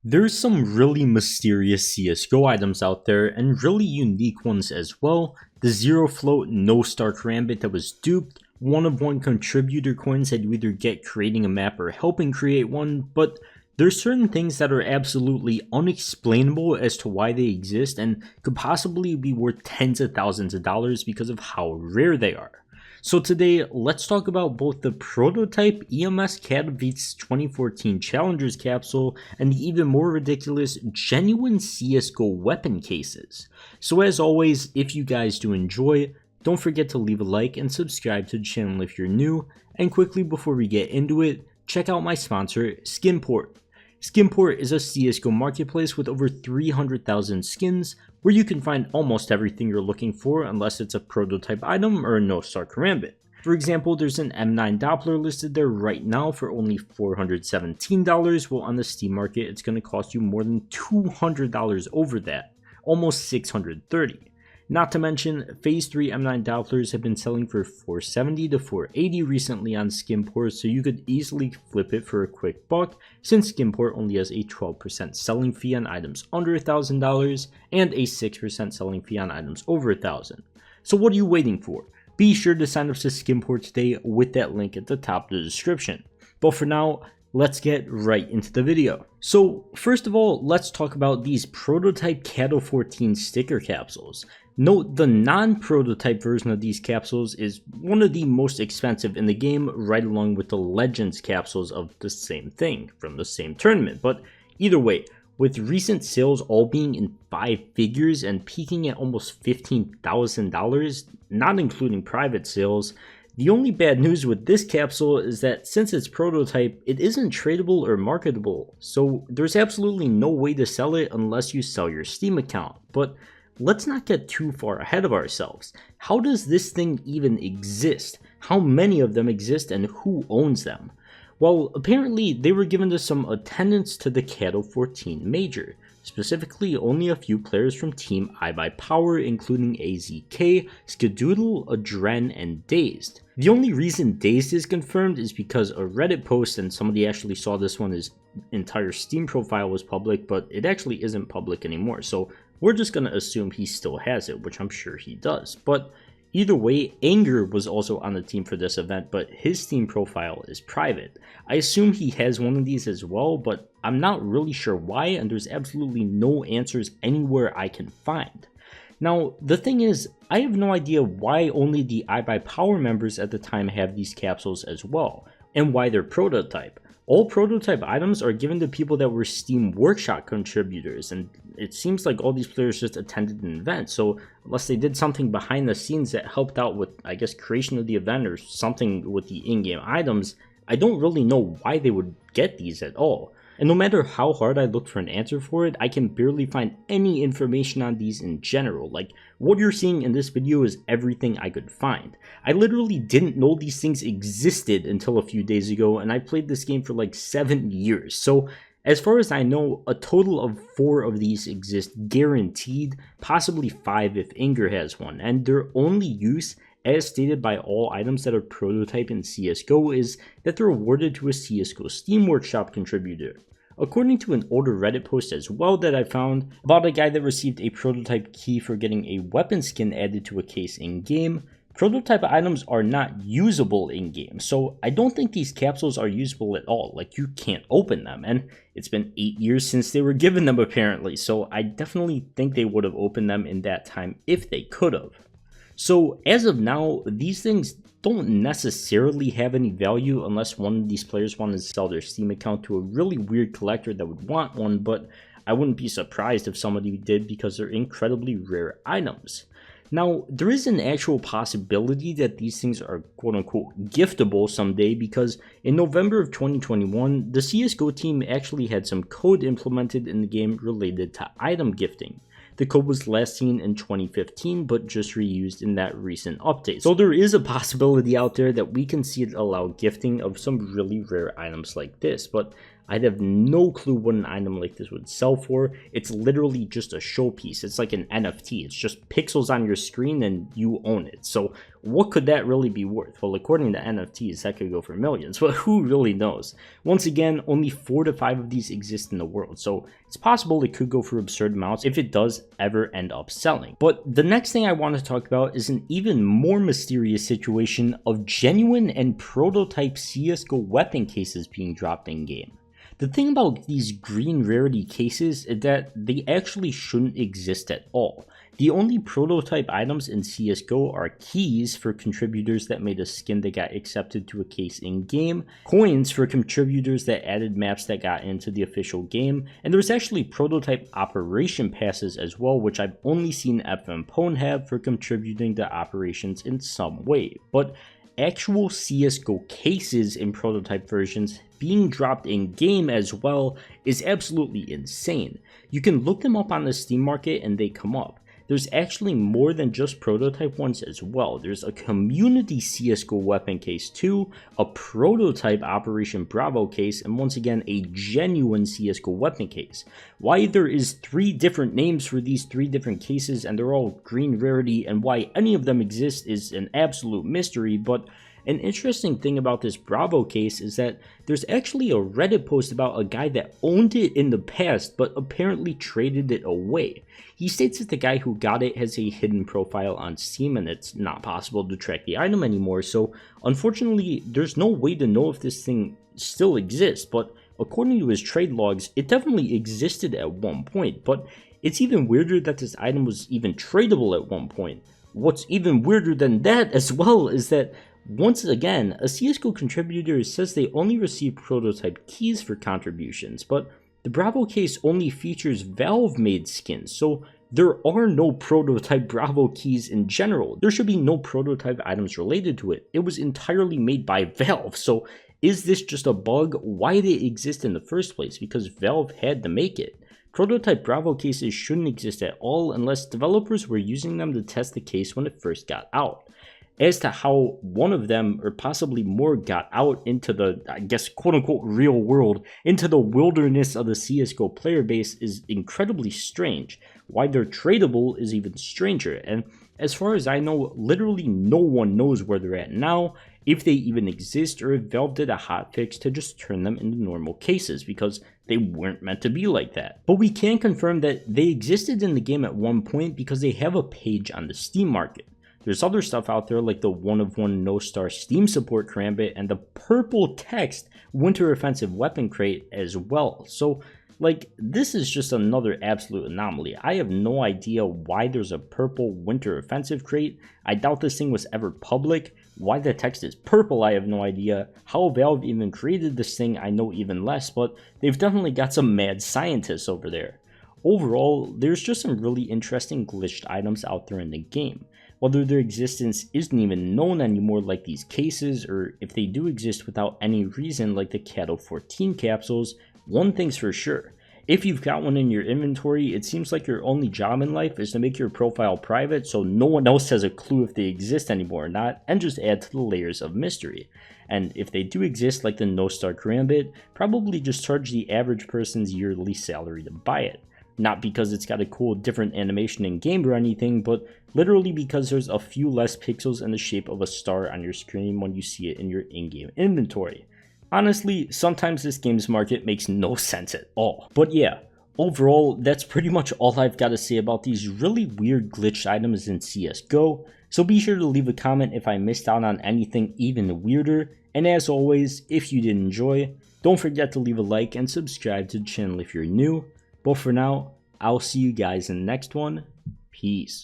There's some really mysterious CSGO items out there, and really unique ones as well. The Zero Float No Star Karambit that was duped, one-of-one contributor coins that you either get creating a map or helping create one, but there's certain things that are absolutely unexplainable as to why they exist and could possibly be worth tens of thousands of dollars because of how rare they are. So today, let's talk about both the prototype EMS Katowice 2014 Challengers capsule and the even more ridiculous genuine CSGO weapon cases. So as always, if you guys do enjoy, don't forget to leave a like and subscribe to the channel if you're new. And quickly before we get into it, check out my sponsor, Skinport. Skinport is a CSGO marketplace with over 300,000 skins, where you can find almost everything you're looking for unless it's a prototype item or a no-star karambit. For example, there's an M9 Doppler listed there right now for only $417, while on the Steam market it's going to cost you more than $200 over that, almost $630. Not to mention, Phase 3 M9 Dopplers have been selling for $470 to $480 recently on Skinport, so you could easily flip it for a quick buck, since Skinport only has a 12% selling fee on items under $1,000 and a 6% selling fee on items over $1,000. So what are you waiting for? Be sure to sign up to Skinport today with that link at the top of the description. But for now, let's get right into the video. So first of all, let's talk about these prototype Cato 14 sticker capsules. Note the non-prototype version of these capsules is one of the most expensive in the game, right along with the Legends capsules of the same thing from the same tournament. But either way, with recent sales all being in 5 figures and peaking at almost $15,000, not including private sales, the only bad news with this capsule is that since it's prototype, it isn't tradable or marketable, so there's absolutely no way to sell it unless you sell your Steam account. But let's not get too far ahead of ourselves. How does this thing even exist? How many of them exist and who owns them? Well, apparently they were given to some attendance to the Cato 14 Major. Specifically, only a few players from Team iBuyPower, including AZK, Skadoodle, Adren, and Dazed. The only reason Dazed is confirmed is because a Reddit post, and somebody actually saw this one, his entire Steam profile was public, but it actually isn't public anymore, so we're just going to assume he still has it, which I'm sure he does. But either way, Anger was also on the team for this event, but his Steam profile is private. I assume he has one of these as well, but I'm not really sure why, and there's absolutely no answers anywhere I can find. Now, the thing is, I have no idea why only the iBuyPower members at the time have these capsules as well, and why they're prototype. All prototype items are given to people that were Steam Workshop contributors, and it seems like all these players just attended an event, so unless they did something behind the scenes that helped out with, I guess, creation of the event or something with the in-game items, I don't really know why they would get these at all. And no matter how hard I look for an answer for it, I can barely find any information on these in general. Like, what you're seeing in this video is everything I could find. I literally didn't know these things existed until a few days ago, and I played this game for like 7 years. So as far as I know, a total of 4 of these exist guaranteed, possibly 5 if Anger has one, and their only use, as stated by all items that are prototype in CSGO, is that they're awarded to a CSGO Steam Workshop contributor. According to an older Reddit post as well that I found about a guy that received a prototype key for getting a weapon skin added to a case in-game, prototype items are not usable in-game, so I don't think these capsules are usable at all. Like, you can't open them, and it's been 8 years since they were given them apparently, so I definitely think they would have opened them in that time if they could have. So as of now, these things don't necessarily have any value unless one of these players wanted to sell their Steam account to a really weird collector that would want one, but I wouldn't be surprised if somebody did because they're incredibly rare items. Now, there is an actual possibility that these things are quote-unquote giftable someday, because in November of 2021, the CSGO team actually had some code implemented in the game related to item gifting. The code was last seen in 2015, but just reused in that recent update. So there is a possibility out there that we can see it allow gifting of some really rare items like this, but I'd have no clue what an item like this would sell for. It's literally just a showpiece. It's like an NFT. It's just pixels on your screen and you own it. So what could that really be worth? Well, according to NFTs, that could go for millions, but who really knows? Once again, only 4 to 5 of these exist in the world, so it's possible it could go for absurd amounts if it does ever end up selling. But the next thing I want to talk about is an even more mysterious situation of genuine and prototype CSGO weapon cases being dropped in game. The thing about these green rarity cases is that they actually shouldn't exist at all. The only prototype items in CSGO are keys for contributors that made a skin that got accepted to a case in-game, coins for contributors that added maps that got into the official game, and there's actually prototype operation passes as well, which I've only seen FM Pwn have for contributing to operations in some way. But actual CSGO cases in prototype versions being dropped in game as well is absolutely insane. You can look them up on the Steam market and they come up. There's actually more than just prototype ones as well. There's a community CSGO weapon case too, a prototype Operation Bravo case, and once again a genuine CSGO weapon case. Why there is 3 different names for these 3 different cases and they're all green rarity, and why any of them exist is an absolute mystery, but an interesting thing about this Bravo case is that there's actually a Reddit post about a guy that owned it in the past but apparently traded it away. He states that the guy who got it has a hidden profile on Steam and it's not possible to track the item anymore, so unfortunately there's no way to know if this thing still exists, but according to his trade logs, it definitely existed at one point. But it's even weirder that this item was even tradable at one point. What's even weirder than that as well is that once again, a CSGO contributor says they only receive prototype keys for contributions, but the Bravo case only features Valve-made skins, so there are no prototype Bravo keys in general. There should be no prototype items related to it. It was entirely made by Valve, so is this just a bug? Why did it exist in the first place? Because Valve had to make it. Prototype Bravo cases shouldn't exist at all unless developers were using them to test the case when it first got out. As to how one of them, or possibly more, got out into the, I guess, quote-unquote real world, into the wilderness of the CSGO player base is incredibly strange. Why they're tradable is even stranger, and as far as I know, literally no one knows where they're at now, if they even exist, or if Valve did a hotfix to just turn them into normal cases, because they weren't meant to be like that. But we can confirm that they existed in the game at one point because they have a page on the Steam market. There's other stuff out there like the 1-of-1 no-star Steam support Karambit and the purple text Winter Offensive weapon crate as well. So, like, this is just another absolute anomaly. I have no idea why there's a purple Winter Offensive crate. I doubt this thing was ever public. Why the text is purple, I have no idea. How Valve even created this thing, I know even less, but they've definitely got some mad scientists over there. Overall, there's just some really interesting glitched items out there in the game. Whether their existence isn't even known anymore like these cases, or if they do exist without any reason like the Cattle 14 capsules, one thing's for sure. If you've got one in your inventory, it seems like your only job in life is to make your profile private so no one else has a clue if they exist anymore or not, and just add to the layers of mystery. And if they do exist like the no-star Karambit, probably just charge the average person's yearly salary to buy it. Not because it's got a cool different animation in game or anything, but literally because there's a few less pixels in the shape of a star on your screen when you see it in your in-game inventory. Honestly, sometimes this game's market makes no sense at all. But yeah, overall, that's pretty much all I've got to say about these really weird glitched items in CSGO, so be sure to leave a comment if I missed out on anything even weirder, and as always, if you did enjoy, don't forget to leave a like and subscribe to the channel if you're new. But for now, I'll see you guys in the next one. Peace.